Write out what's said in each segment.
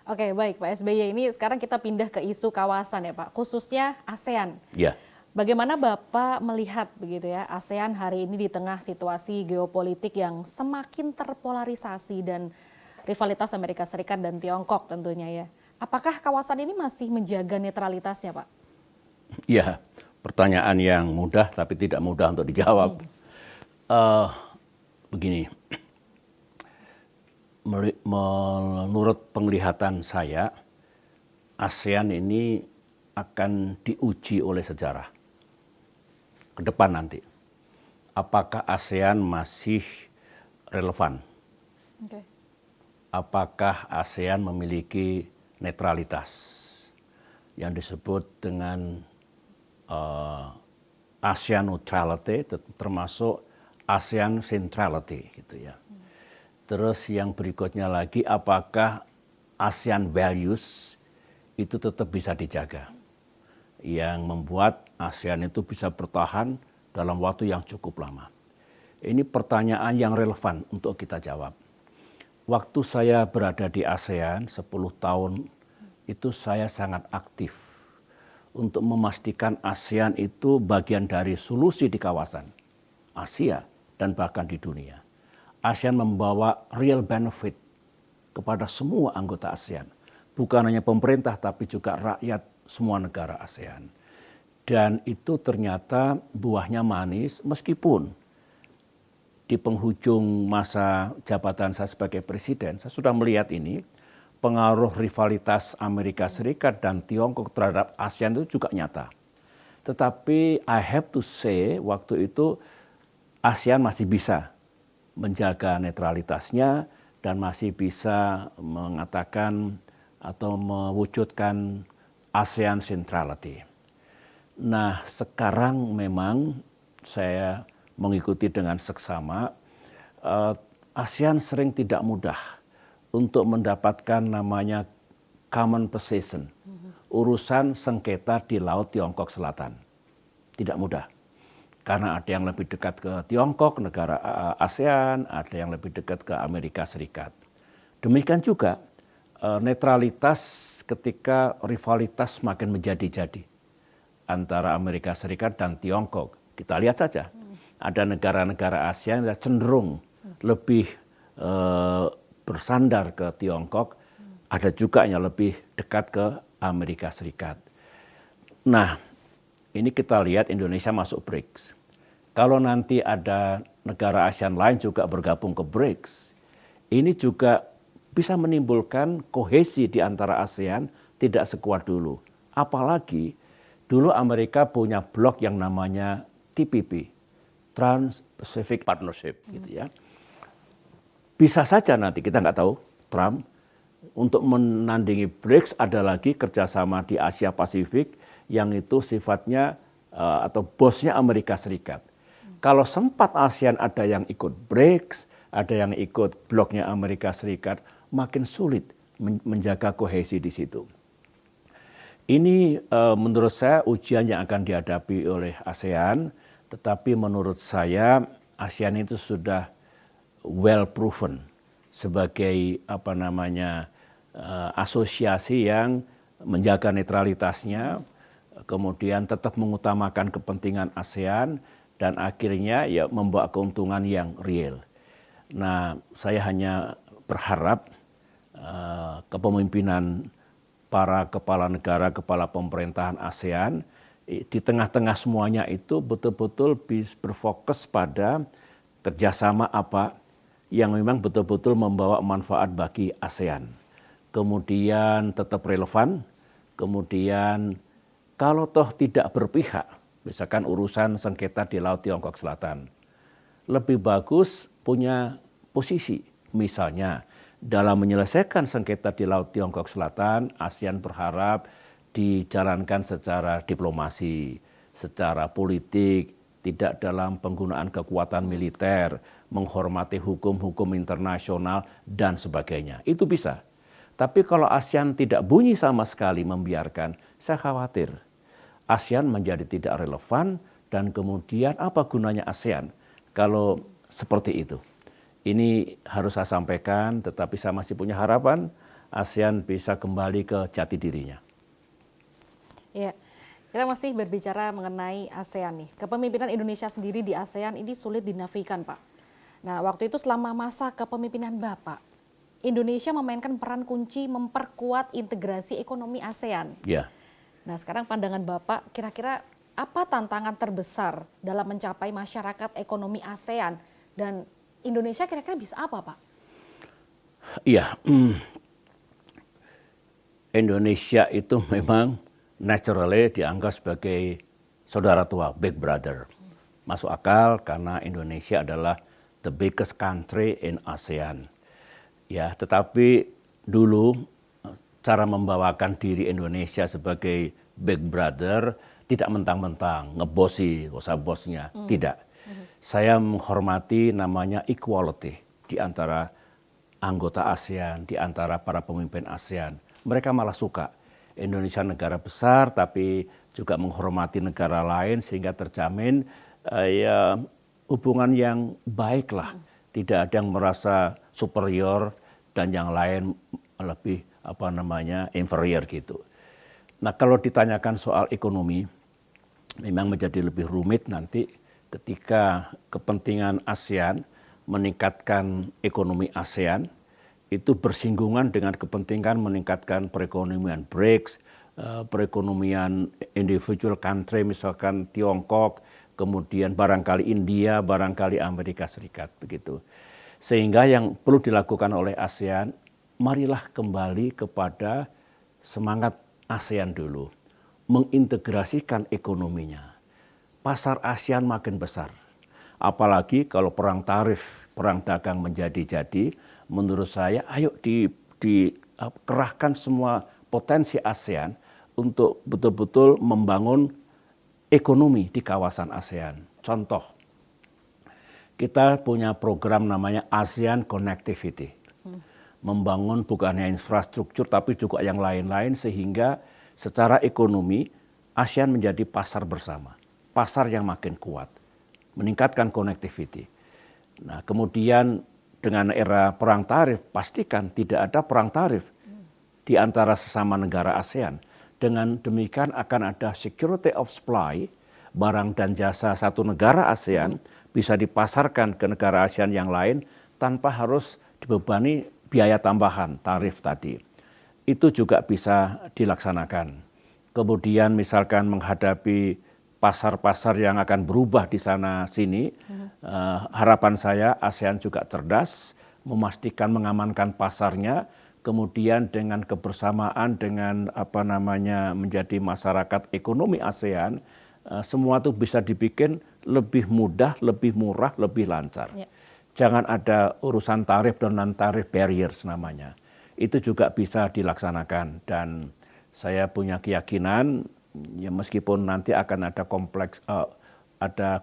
Oke, baik Pak SBY. Ini sekarang kita pindah ke isu kawasan ya Pak, khususnya ASEAN. Ya, Bagaimana Bapak melihat begitu ya ASEAN hari ini di tengah situasi geopolitik yang semakin terpolarisasi dan rivalitas Amerika Serikat dan Tiongkok tentunya ya. Apakah kawasan ini masih menjaga netralitasnya Pak? ya, pertanyaan yang mudah tapi tidak mudah untuk dijawab. Eh, Begini, menurut penglihatan saya, ASEAN ini akan diuji oleh sejarah ke depan nanti. Apakah ASEAN masih relevan? Oke. Apakah ASEAN memiliki netralitas yang disebut dengan ASEAN neutrality, termasuk ASEAN centrality gitu ya. Terus yang berikutnya lagi, apakah ASEAN values itu tetap bisa dijaga, yang membuat ASEAN itu bisa bertahan dalam waktu yang cukup lama. Ini pertanyaan yang relevan untuk kita jawab. Waktu saya berada di ASEAN 10 tahun itu saya sangat aktif untuk memastikan ASEAN itu bagian dari solusi di kawasan Asia dan bahkan di dunia. ASEAN membawa real benefit kepada semua anggota ASEAN. Bukan hanya pemerintah tapi juga rakyat semua negara ASEAN. Dan itu ternyata buahnya manis meskipun di penghujung masa jabatan saya sebagai presiden, saya sudah melihat ini, pengaruh rivalitas Amerika Serikat dan Tiongkok terhadap ASEAN itu juga nyata. Tetapi I have to say waktu itu ASEAN masih bisa menjaga netralitasnya dan masih bisa mengatakan atau mewujudkan ASEAN centrality. Nah, sekarang memang saya mengikuti dengan seksama, ASEAN sering tidak mudah untuk mendapatkan namanya common position, urusan sengketa di Laut Tiongkok Selatan. Tidak mudah. Karena ada yang lebih dekat ke Tiongkok, negara ASEAN, ada yang lebih dekat ke Amerika Serikat. Demikian juga netralitas ketika rivalitas makin menjadi-jadi antara Amerika Serikat dan Tiongkok. Kita lihat saja, ada negara-negara ASEAN yang cenderung lebih bersandar ke Tiongkok, ada juga yang lebih dekat ke Amerika Serikat. Nah, ini kita lihat Indonesia masuk BRICS. Kalau nanti ada negara ASEAN lain juga bergabung ke BRICS, ini juga bisa menimbulkan kohesi di antara ASEAN tidak sekuat dulu. Apalagi dulu Amerika punya blok yang namanya TPP, Trans-Pacific Partnership gitu ya. Bisa saja nanti, kita nggak tahu, Trump untuk menandingi BRICS ada lagi kerjasama di Asia Pasifik yang itu sifatnya atau bosnya Amerika Serikat. Kalau sempat ASEAN ada yang ikut BRICS, ada yang ikut bloknya Amerika Serikat, makin sulit menjaga kohesi di situ. Ini menurut saya ujian yang akan dihadapi oleh ASEAN, tetapi menurut saya ASEAN itu sudah well proven sebagai asosiasi yang menjaga netralitasnya, kemudian tetap mengutamakan kepentingan ASEAN dan akhirnya ya membawa keuntungan yang real. Nah, saya hanya berharap kepemimpinan para kepala negara, kepala pemerintahan ASEAN di tengah-tengah semuanya itu betul-betul berfokus pada kerjasama apa yang memang betul-betul membawa manfaat bagi ASEAN. Kemudian tetap relevan, kemudian kalau toh tidak berpihak, misalkan urusan sengketa di Laut Tiongkok Selatan, lebih bagus punya posisi. Misalnya dalam menyelesaikan sengketa di Laut Tiongkok Selatan, ASEAN berharap dijalankan secara diplomasi, secara politik, tidak dalam penggunaan kekuatan militer, menghormati hukum-hukum internasional, dan sebagainya. Itu bisa. Tapi kalau ASEAN tidak bunyi sama sekali membiarkan, saya khawatir ASEAN menjadi tidak relevan dan kemudian apa gunanya ASEAN kalau seperti itu. Ini harus saya sampaikan, tetapi saya masih punya harapan ASEAN bisa kembali ke jati dirinya. Ya, kita masih berbicara mengenai ASEAN nih. Kepemimpinan Indonesia sendiri di ASEAN ini sulit dinafikan, Pak. Nah, waktu itu selama masa kepemimpinan Bapak, Indonesia memainkan peran kunci memperkuat integrasi ekonomi ASEAN. Ya. Nah, sekarang pandangan Bapak, kira-kira apa tantangan terbesar dalam mencapai masyarakat ekonomi ASEAN? Dan Indonesia kira-kira bisa apa, Pak? Iya, Indonesia itu memang naturally dianggap sebagai saudara tua, big brother. Masuk akal karena Indonesia adalah the biggest country in ASEAN. Ya, tetapi dulu cara membawakan diri Indonesia sebagai big brother tidak mentang-mentang ngebosi, usah bosnya, tidak. Saya menghormati namanya equality di antara anggota ASEAN, di antara para pemimpin ASEAN. Mereka malah suka Indonesia negara besar tapi juga menghormati negara lain sehingga terjamin ya hubungan yang baik lah. Tidak ada yang merasa superior dan yang lain lebih inferior gitu. Nah, kalau ditanyakan soal ekonomi memang menjadi lebih rumit nanti ketika kepentingan ASEAN meningkatkan ekonomi ASEAN itu bersinggungan dengan kepentingan meningkatkan perekonomian BRICS, perekonomian individual country misalkan Tiongkok, kemudian barangkali India, barangkali Amerika Serikat begitu. Sehingga yang perlu dilakukan oleh ASEAN, marilah kembali kepada semangat ASEAN dulu, mengintegrasikan ekonominya. Pasar ASEAN makin besar. Apalagi kalau perang tarif, perang dagang menjadi-jadi, menurut saya ayo dikerahkan semua potensi ASEAN untuk betul-betul membangun ekonomi di kawasan ASEAN. Contoh, kita punya program namanya ASEAN Connectivity. Membangun bukan hanya infrastruktur tapi juga yang lain-lain sehingga secara ekonomi ASEAN menjadi pasar bersama. Pasar yang makin kuat, meningkatkan connectivity. Nah, kemudian dengan era perang tarif, pastikan tidak ada perang tarif di antara sesama negara ASEAN. Dengan demikian akan ada security of supply, barang dan jasa satu negara ASEAN bisa dipasarkan ke negara ASEAN yang lain tanpa harus dibebani biaya tambahan, tarif tadi. Itu juga bisa dilaksanakan. Kemudian misalkan menghadapi pasar-pasar yang akan berubah di sana sini, harapan saya ASEAN juga cerdas, memastikan mengamankan pasarnya, kemudian dengan kebersamaan dengan menjadi masyarakat ekonomi ASEAN, semua itu bisa dibikin lebih mudah, lebih murah, lebih lancar. Ya. Jangan ada urusan tarif dan non-tarif barriers namanya. Itu juga bisa dilaksanakan dan saya punya keyakinan ya meskipun nanti akan ada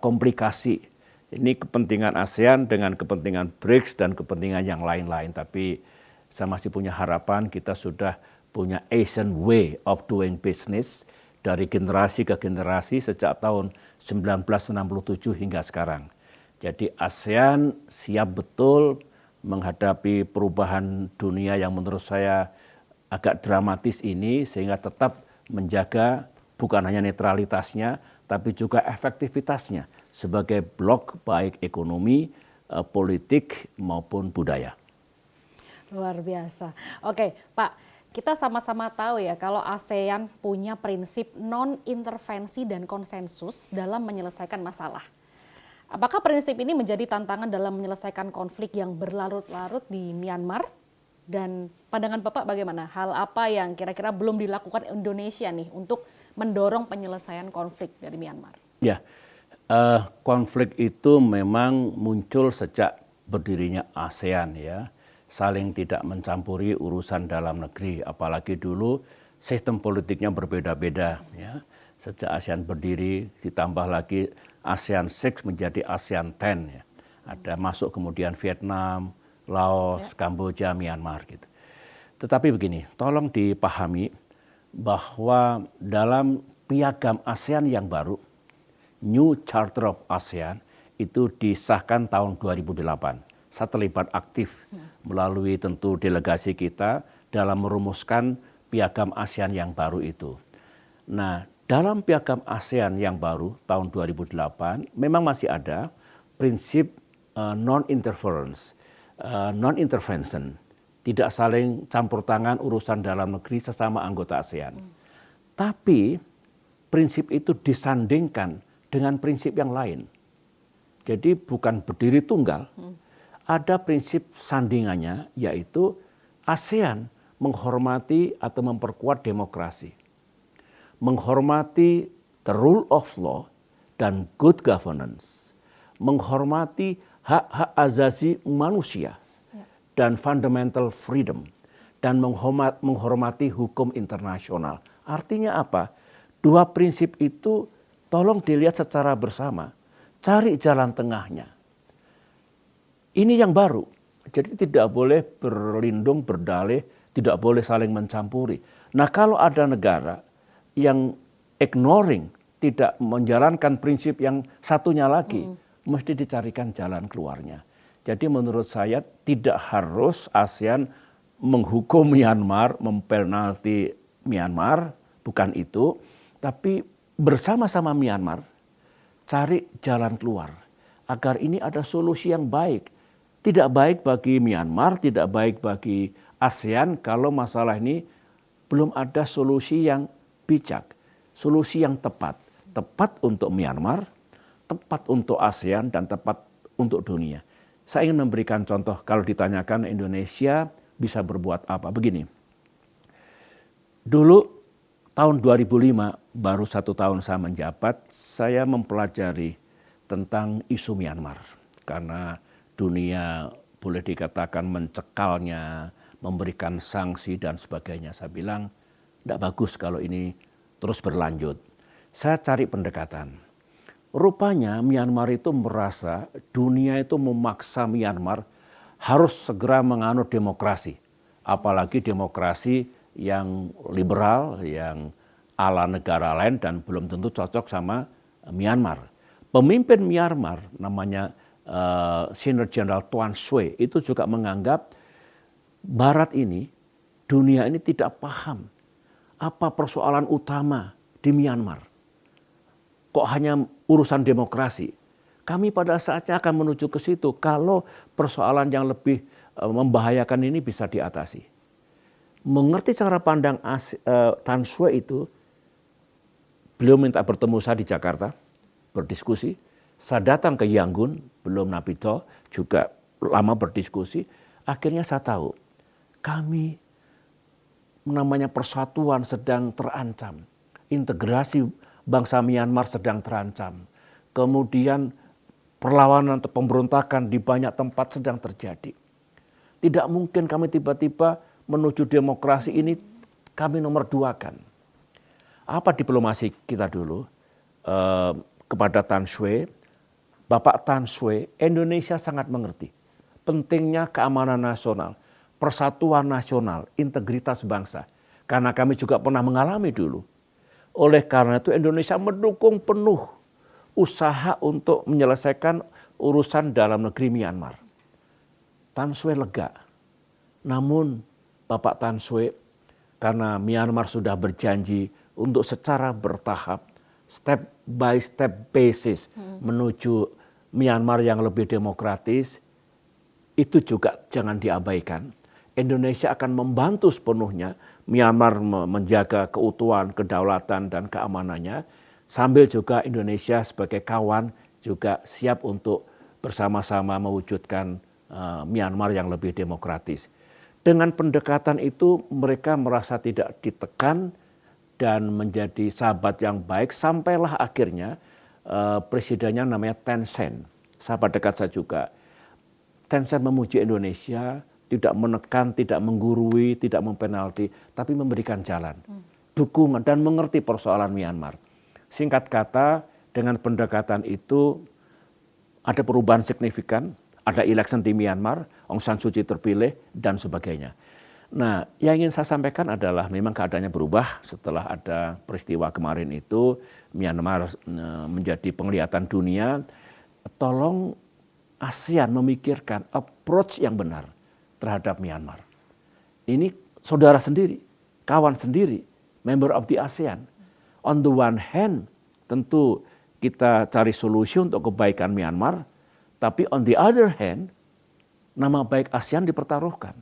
komplikasi. Ini kepentingan ASEAN dengan kepentingan BRICS dan kepentingan yang lain-lain. Tapi saya masih punya harapan kita sudah punya Asian way of doing business dari generasi ke generasi sejak tahun 1967 hingga sekarang. Jadi ASEAN siap betul menghadapi perubahan dunia yang menurut saya agak dramatis ini sehingga tetap menjaga bukan hanya netralitasnya, tapi juga efektivitasnya sebagai blok baik ekonomi, politik maupun budaya. Luar biasa. Oke, Pak, kita sama-sama tahu ya kalau ASEAN punya prinsip non-intervensi dan konsensus dalam menyelesaikan masalah. Apakah prinsip ini menjadi tantangan dalam menyelesaikan konflik yang berlarut-larut di Myanmar? Dan pandangan Bapak bagaimana? Hal apa yang kira-kira belum dilakukan Indonesia nih untuk mendorong penyelesaian konflik dari Myanmar? Ya, konflik itu memang muncul sejak berdirinya ASEAN ya, saling tidak mencampuri urusan dalam negeri, apalagi dulu sistem politiknya berbeda-beda ya. Sejak ASEAN berdiri ditambah lagi ASEAN 6 menjadi ASEAN 10 ya. Ada masuk kemudian Vietnam, Laos, Kamboja, Myanmar gitu. Tetapi begini, tolong dipahami bahwa dalam piagam ASEAN yang baru, New Charter of ASEAN itu disahkan tahun 2008. Saya terlibat aktif melalui tentu delegasi kita dalam merumuskan piagam ASEAN yang baru itu. Nah, dalam piagam ASEAN yang baru tahun 2008 memang masih ada prinsip non-interference, non-intervention, tidak saling campur tangan urusan dalam negeri sesama anggota ASEAN. Tapi prinsip itu disandingkan dengan prinsip yang lain. Jadi bukan berdiri tunggal, ada prinsip sandingannya yaitu ASEAN menghormati atau memperkuat demokrasi, menghormati the rule of law dan good governance, menghormati hak-hak asasi manusia dan fundamental freedom, dan menghormati hukum internasional. Artinya apa? Dua prinsip itu tolong dilihat secara bersama, cari jalan tengahnya. Ini yang baru, jadi tidak boleh berlindung, berdalih, tidak boleh saling mencampuri. Nah, kalau ada negara yang ignoring, tidak menjalankan prinsip yang satunya lagi, mesti dicarikan jalan keluarnya. Jadi menurut saya tidak harus ASEAN menghukum Myanmar, mempenalti Myanmar, bukan itu. Tapi bersama-sama Myanmar cari jalan keluar agar ini ada solusi yang baik. Tidak baik bagi Myanmar, tidak baik bagi ASEAN kalau masalah ini belum ada solusi yang bijak, solusi yang tepat. Tepat untuk Myanmar, tepat untuk ASEAN, dan tepat untuk dunia. Saya ingin memberikan contoh kalau ditanyakan Indonesia bisa berbuat apa. Begini, dulu tahun 2005, baru 1 tahun saya menjabat, saya mempelajari tentang isu Myanmar. Karena dunia boleh dikatakan mencekalnya, memberikan sanksi dan sebagainya. Saya bilang, tidak bagus kalau ini terus berlanjut. Saya cari pendekatan. Rupanya Myanmar itu merasa dunia itu memaksa Myanmar harus segera menganut demokrasi. Apalagi demokrasi yang liberal, yang ala negara lain dan belum tentu cocok sama Myanmar. Pemimpin Myanmar namanya Senior General Tuan Swe itu juga menganggap Barat ini, dunia ini tidak paham apa persoalan utama di Myanmar. Kok hanya urusan demokrasi? Kami pada saatnya akan menuju ke situ kalau persoalan yang lebih membahayakan ini bisa diatasi. Mengerti cara pandang Tan Swe itu, beliau minta bertemu saya di Jakarta, berdiskusi. Saya datang ke Yangon, belum Naypyidaw, juga lama berdiskusi. Akhirnya saya tahu, kami namanya persatuan sedang terancam. Integrasi bangsa Myanmar sedang terancam. Kemudian perlawanan atau pemberontakan di banyak tempat sedang terjadi. Tidak mungkin kami tiba-tiba menuju demokrasi ini kami nomor 2-kan. Apa diplomasi kita dulu kepada Tan Swe? Bapak Tan Swe, Indonesia sangat mengerti pentingnya keamanan nasional, persatuan nasional, integritas bangsa. Karena kami juga pernah mengalami dulu. Oleh karena itu Indonesia mendukung penuh usaha untuk menyelesaikan urusan dalam negeri Myanmar. Tan Swe lega. Namun Bapak Tan Swe, karena Myanmar sudah berjanji untuk secara bertahap, step by step basis menuju Myanmar yang lebih demokratis, itu juga jangan diabaikan. Indonesia akan membantu sepenuhnya Myanmar menjaga keutuhan, kedaulatan, dan keamanannya, sambil juga Indonesia sebagai kawan juga siap untuk bersama-sama mewujudkan Myanmar yang lebih demokratis. Dengan pendekatan itu mereka merasa tidak ditekan dan menjadi sahabat yang baik, sampailah akhirnya presidennya namanya Thein Sein, sahabat dekat saya juga. Thein Sein memuji Indonesia, tidak menekan, tidak menggurui, tidak mempenalti, tapi memberikan jalan, dukungan, dan mengerti persoalan Myanmar. Singkat kata, dengan pendekatan itu ada perubahan signifikan, ada election di Myanmar, Aung San Suu Kyi terpilih, dan sebagainya. Nah, yang ingin saya sampaikan adalah memang keadaannya berubah setelah ada peristiwa kemarin itu, Myanmar menjadi penglihatan dunia. Tolong ASEAN memikirkan approach yang benar terhadap Myanmar. Ini saudara sendiri, kawan sendiri, member of the ASEAN. On the one hand, tentu kita cari solusi untuk kebaikan Myanmar, tapi on the other hand, nama baik ASEAN dipertaruhkan.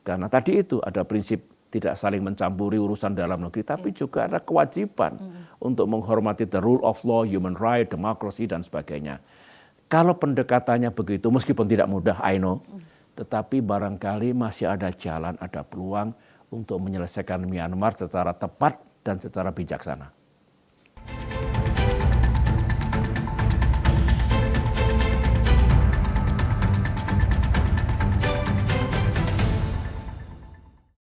Karena tadi itu ada prinsip tidak saling mencampuri urusan dalam negeri, tapi juga ada kewajiban untuk menghormati the rule of law, human right, demokrasi, dan sebagainya. Kalau pendekatannya begitu, meskipun tidak mudah, I know, tetapi barangkali masih ada jalan, ada peluang untuk menyelesaikan Myanmar secara tepat dan secara bijaksana.